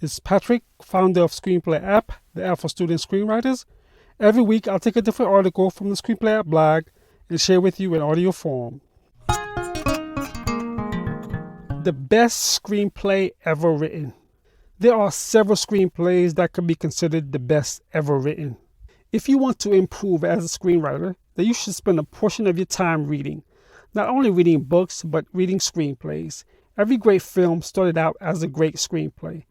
It's Patrick, founder of Screenplay app, the app for student screenwriters. Every week, I'll take a different article from the Screenplay app blog and share with you in audio form. The best screenplay ever written. There are several screenplays that could be considered the best ever written. If you want to improve as a screenwriter, then you should spend a portion of your time reading. Not only reading books, but reading screenplays. Every great film started out as a great screenplay.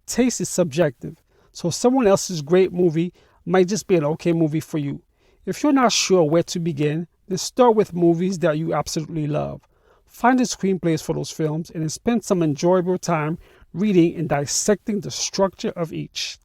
Taste is subjective, so someone else's great movie might just be an okay movie for you. If you're not sure where to begin, then start with movies that you absolutely love. Find the screenplays for those films and then spend some enjoyable time reading and dissecting the structure of each.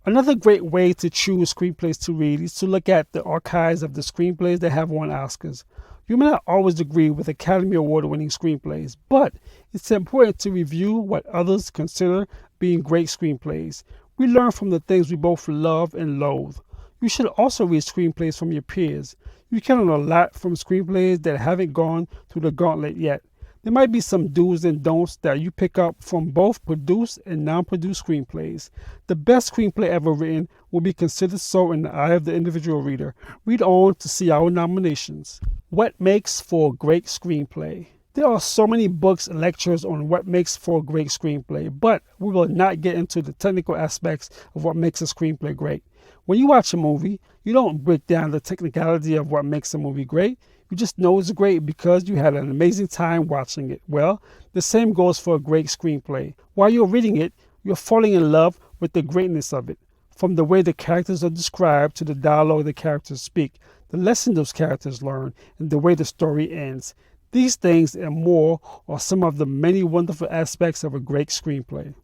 Another great way to choose screenplays to read is to look at the archives of the screenplays that have won Oscars. You may not always agree with Academy Award-winning screenplays, but it's important to review what others consider being great screenplays. We learn from the things we both love and loathe. You should also read screenplays from your peers. You can learn a lot from screenplays that haven't gone through the gauntlet yet. There might be some do's and don'ts that you pick up from both produced and non-produced screenplays. The best screenplay ever written will be considered so in the eye of the individual reader. Read on to see our nominations. What makes for a great screenplay? There are so many books and lectures on what makes for a great screenplay, but we will not get into the technical aspects of what makes a screenplay great. When you watch a movie, you don't break down the technicality of what makes a movie great. You just know it's great because you had an amazing time watching it. Well, the same goes for a great screenplay. While you're reading it, you're falling in love with the greatness of it. From the way the characters are described to the dialogue the characters speak, the lesson those characters learn, and the way the story ends. These things and more are some of the many wonderful aspects of a great screenplay.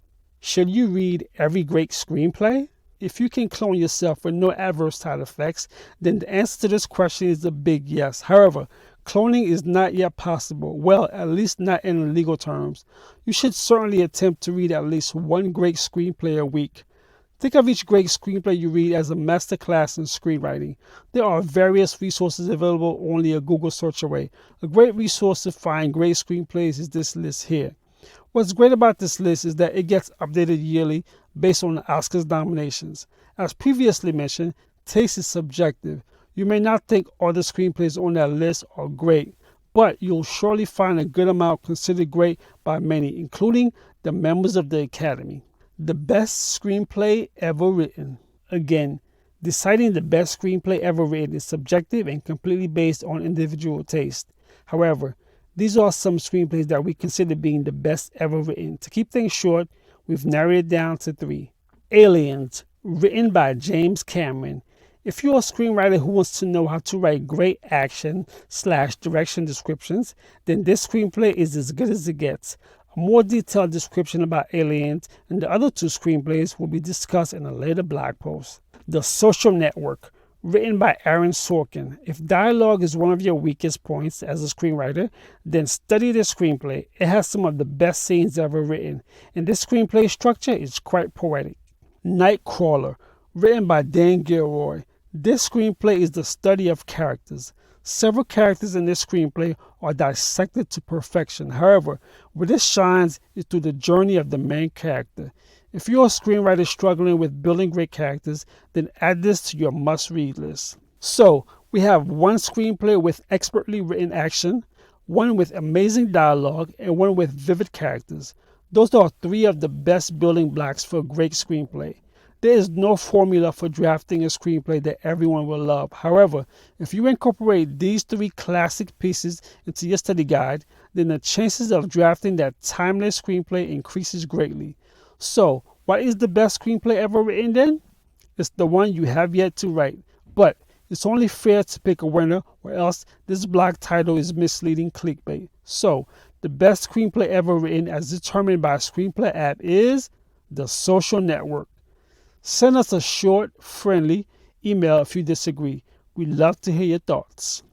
Should you read every great screenplay? If you can clone yourself with no adverse side effects, then the answer to this question is a big yes. However, cloning is not yet possible. Well, at least not in legal terms. You should certainly attempt to read at least one great screenplay a week. Think of each great screenplay you read as a masterclass in screenwriting. There are various resources available only a Google search away. A great resource to find great screenplays is this list here. What's great about this list is that it gets updated yearly based on the Oscars nominations. As previously mentioned, taste is subjective. You may not think all the screenplays on that list are great, but you'll surely find a good amount considered great by many, including the members of the Academy. The best screenplay ever written. Again, deciding the best screenplay ever written is subjective and completely based on individual taste. However, these are some screenplays that we consider being the best ever written. To keep things short, we've narrowed it down to 3. Aliens, written by James Cameron. If you're a screenwriter who wants to know how to write great action/direction descriptions, then this screenplay is as good as it gets. A more detailed description about Aliens and the other 2 screenplays will be discussed in a later blog post. The Social Network, written by Aaron Sorkin. If dialogue is one of your weakest points as a screenwriter, then study this screenplay. It has some of the best scenes ever written, and this screenplay structure is quite poetic. Nightcrawler, written by Dan Gilroy. This screenplay is the study of characters. Several characters in this screenplay are dissected to perfection. However, where this shines is through the journey of the main character. If you're a screenwriter struggling with building great characters, then add this to your must-read list. So, we have one screenplay with expertly written action, one with amazing dialogue, and one with vivid characters. Those are 3 of the best building blocks for a great screenplay. There is no formula for drafting a screenplay that everyone will love. However, if you incorporate these 3 classic pieces into your study guide, then the chances of drafting that timeless screenplay increases greatly. So, what is the best screenplay ever written then? It's the one you have yet to write. But it's only fair to pick a winner, or else this blog title is misleading clickbait. So, the best screenplay ever written as determined by a Screenplay app is The Social Network. Send us a short, friendly email if you disagree. We'd love to hear your thoughts.